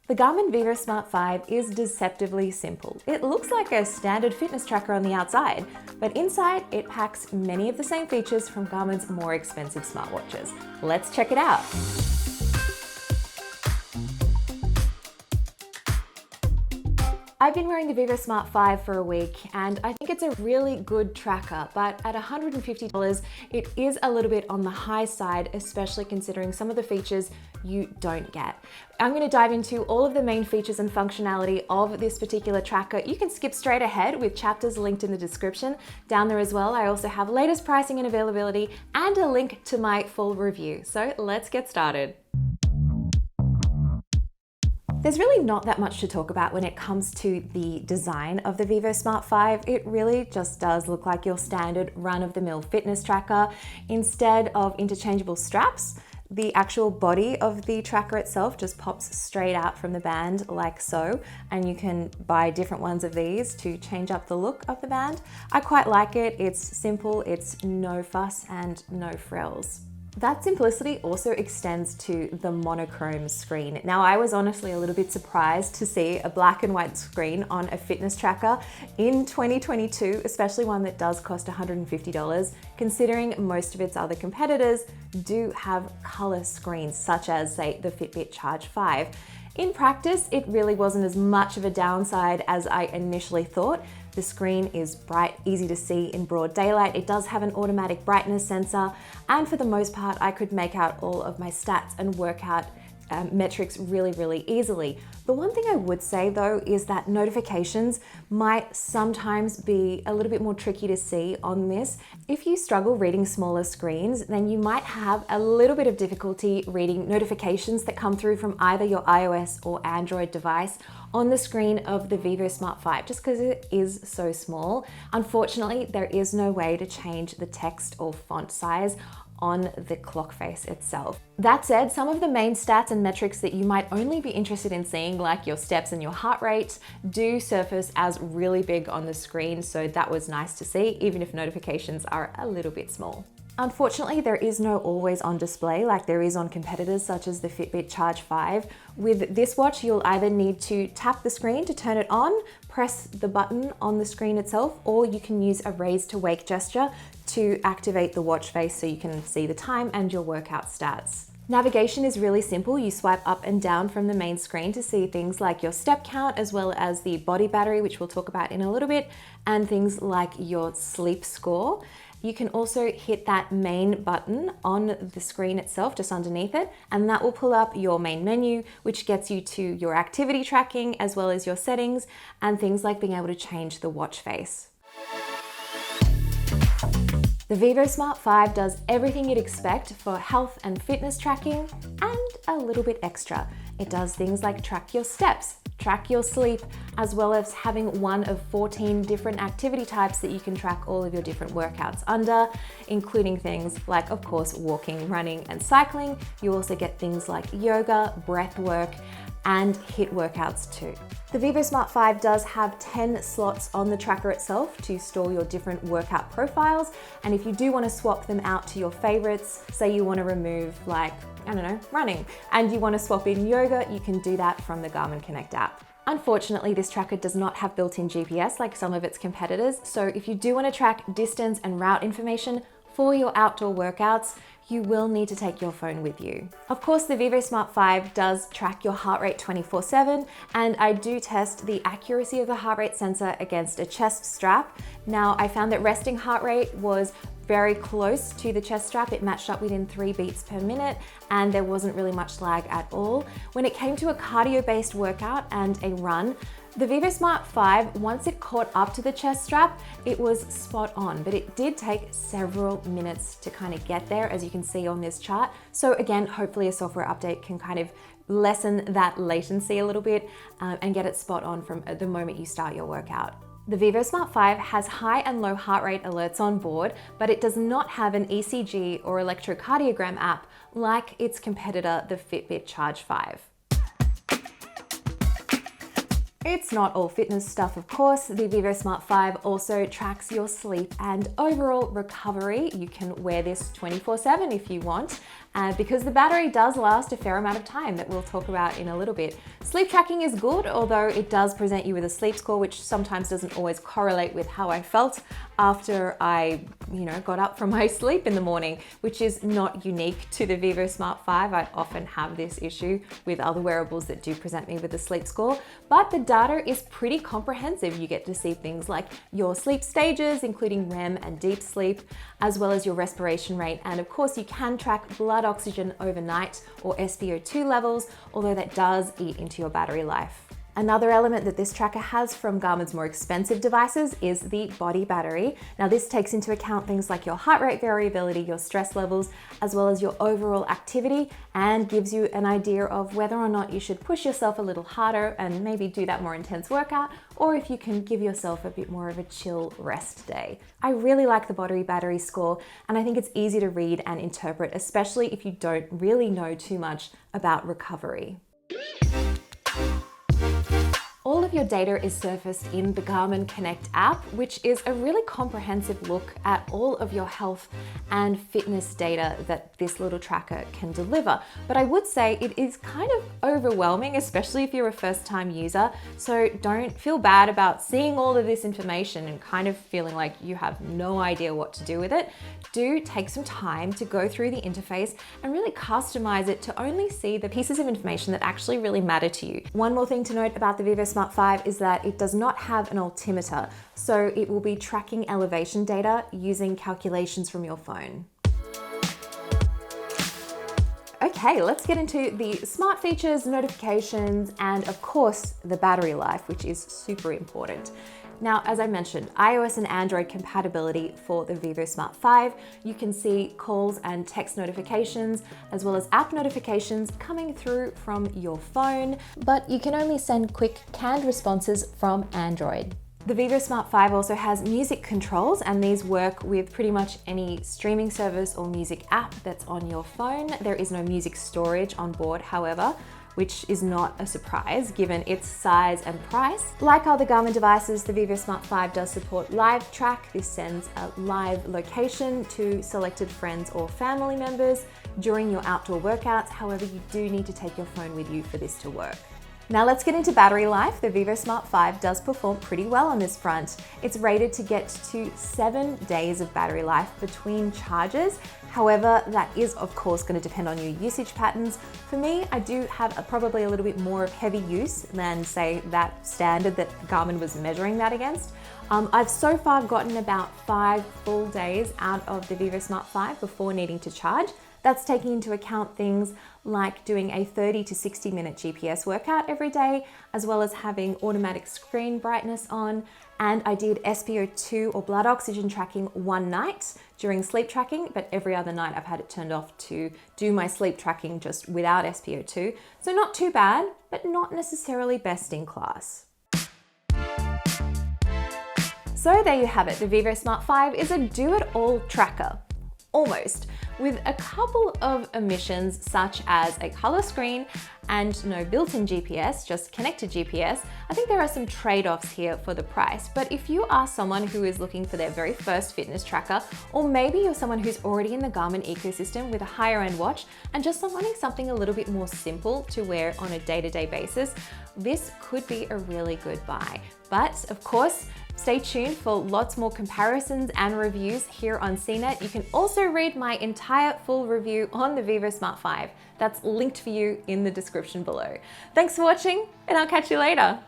The Garmin Vivosmart 5 is deceptively simple. It looks like a standard fitness tracker on the outside, but inside it packs many of the same features from Garmin's more expensive smartwatches. Let's check it out. I've been wearing the Vivosmart 5 for a week and I think it's a really good tracker, but at $150, it is a little bit on the high side, especially considering some of the features you don't get. I'm going to dive into all of the main features and functionality of this particular tracker. You can skip straight ahead with chapters linked in the description. Down there as well, I also have latest pricing and availability and a link to my full review. So let's get started. There's really not that much to talk about when it comes to the design of the Vivosmart 5. It really just does look like your standard run-of-the-mill fitness tracker. Instead of interchangeable straps, the actual body of the tracker itself just pops straight out from the band like so, and you can buy different ones of these to change up the look of the band. I quite like it. It's simple, it's no fuss and no frills. That simplicity also extends to the monochrome screen. Now, I was honestly a little bit surprised to see a black and white screen on a fitness tracker in 2022, especially one that does cost $150, considering most of its other competitors do have color screens, such as, say, the Fitbit Charge 5. In practice, it really wasn't as much of a downside as I initially thought. The screen is bright, easy to see in broad daylight. It does have an automatic brightness sensor, and for the most part, I could make out all of my stats and workout metrics really easily. The one thing I would say though is that notifications might sometimes be a little bit more tricky to see on this. If you struggle reading smaller screens, then you might have a little bit of difficulty reading notifications that come through from either your iOS or Android device on the screen of the Vivosmart 5, just because it is so small. Unfortunately, there is no way to change the text or font size on the clock face itself. That said, some of the main stats and metrics that you might only be interested in seeing, like your steps and your heart rate, do surface as really big on the screen, so that was nice to see, even if notifications are a little bit small. Unfortunately, there is no always on display like there is on competitors such as the Fitbit Charge 5. With this watch, you'll either need to tap the screen to turn it on, press the button on the screen itself, or you can use a raise to wake gesture to activate the watch face so you can see the time and your workout stats. Navigation is really simple. You swipe up and down from the main screen to see things like your step count, as well as the body battery, which we'll talk about in a little bit, and things like your sleep score. You can also hit that main button on the screen itself, just underneath it, and that will pull up your main menu, which gets you to your activity tracking, as well as your settings, and things like being able to change the watch face. The Vivosmart 5 does everything you'd expect for health and fitness tracking, and a little bit extra. It does things like track your steps, track your sleep, as well as having one of 14 different activity types that you can track all of your different workouts under, including things like, of course, walking, running, and cycling. You also get things like yoga, breath work, and HIIT workouts too. The Vivosmart 5 does have 10 slots on the tracker itself to store your different workout profiles, and if you do want to swap them out to your favorites, say you want to remove, like, I don't know, running, and you want to swap in yoga, you can do that from the Garmin Connect app. Unfortunately, this tracker does not have built-in GPS like some of its competitors, so if you do want to track distance and route information for your outdoor workouts, you will need to take your phone with you. Of course, the Vivosmart 5 does track your heart rate 24/7, and I do test the accuracy of the heart rate sensor against a chest strap. Now, I found that resting heart rate was very close to the chest strap. It matched up within 3 beats per minute, and there wasn't really much lag at all. When it came to a cardio-based workout and a run, the Vivosmart 5, once it caught up to the chest strap, it was spot on, but it did take several minutes to kind of get there, as you can see on this chart. So again, hopefully a software update can kind of lessen that latency a little bit and get it spot on from the moment you start your workout. The Vivosmart 5 has high and low heart rate alerts on board, but it does not have an ECG or electrocardiogram app like its competitor, the Fitbit Charge 5. It's not all fitness stuff, of course. The Vivosmart 5 also tracks your sleep and overall recovery. You can wear this 24/7 if you want, because the battery does last a fair amount of time that we'll talk about in a little bit. Sleep tracking is good, although it does present you with a sleep score, which sometimes doesn't always correlate with how I felt after I, got up from my sleep in the morning, which is not unique to the Vivosmart 5. I often have this issue with other wearables that do present me with a sleep score, but the data is pretty comprehensive. You get to see things like your sleep stages, including REM and deep sleep, as well as your respiration rate. And of course, you can track blood oxygen overnight or SpO2 levels, although that does eat into your battery life. Another element that this tracker has from Garmin's more expensive devices is the body battery. Now this takes into account things like your heart rate variability, your stress levels, as well as your overall activity, and gives you an idea of whether or not you should push yourself a little harder and maybe do that more intense workout, or if you can give yourself a bit more of a chill rest day. I really like the body battery score, and I think it's easy to read and interpret, especially if you don't really know too much about recovery. All of your data is surfaced in the Garmin Connect app, which is a really comprehensive look at all of your health and fitness data that this little tracker can deliver. But I would say it is kind of overwhelming, especially if you're a first-time user. So don't feel bad about seeing all of this information and kind of feeling like you have no idea what to do with it. Do take some time to go through the interface and really customize it to only see the pieces of information that actually really matter to you. One more thing to note about the Vivosmart 5 is that it does not have an altimeter, so it will be tracking elevation data using calculations from your phone. Okay, let's get into the smart features, notifications, and of course, the battery life, which is super important. Now, as I mentioned, iOS and Android compatibility for the Vivosmart 5. You can see calls and text notifications, as well as app notifications coming through from your phone, but you can only send quick canned responses from Android. The Vivosmart 5 also has music controls, and these work with pretty much any streaming service or music app that's on your phone. There is no music storage on board, however, which is not a surprise given its size and price. Like other Garmin devices, the Vivosmart 5 does support Live Track. This sends a live location to selected friends or family members during your outdoor workouts. However, you do need to take your phone with you for this to work. Now let's get into battery life. The Vivosmart 5 does perform pretty well on this front. It's rated to get to 7 days of battery life between charges. However, that is of course going to depend on your usage patterns. For me, I do have probably a little bit more of heavy use than say that standard that Garmin was measuring that against. I've so far gotten about 5 full days out of the Vivosmart 5 before needing to charge. That's taking into account things like doing a 30 to 60 minute GPS workout every day, as well as having automatic screen brightness on. And I did SpO2 or blood oxygen tracking one night during sleep tracking, but every other night I've had it turned off to do my sleep tracking just without SpO2. So not too bad, but not necessarily best in class. So there you have it. The Vivosmart 5 is a do-it-all tracker. Almost, with a couple of omissions such as a color screen and no built-in GPS, just connected GPS. I think there are some trade-offs here for the price, but if you are someone who is looking for their very first fitness tracker, or maybe you're someone who's already in the Garmin ecosystem with a higher end watch and just wanting something a little bit more simple to wear on a day-to-day basis, this could be a really good buy. But of course, stay tuned for lots more comparisons and reviews here on CNET. You can also read my entire full review on the Vivosmart 5. That's linked for you in the description below. Thanks for watching, and I'll catch you later.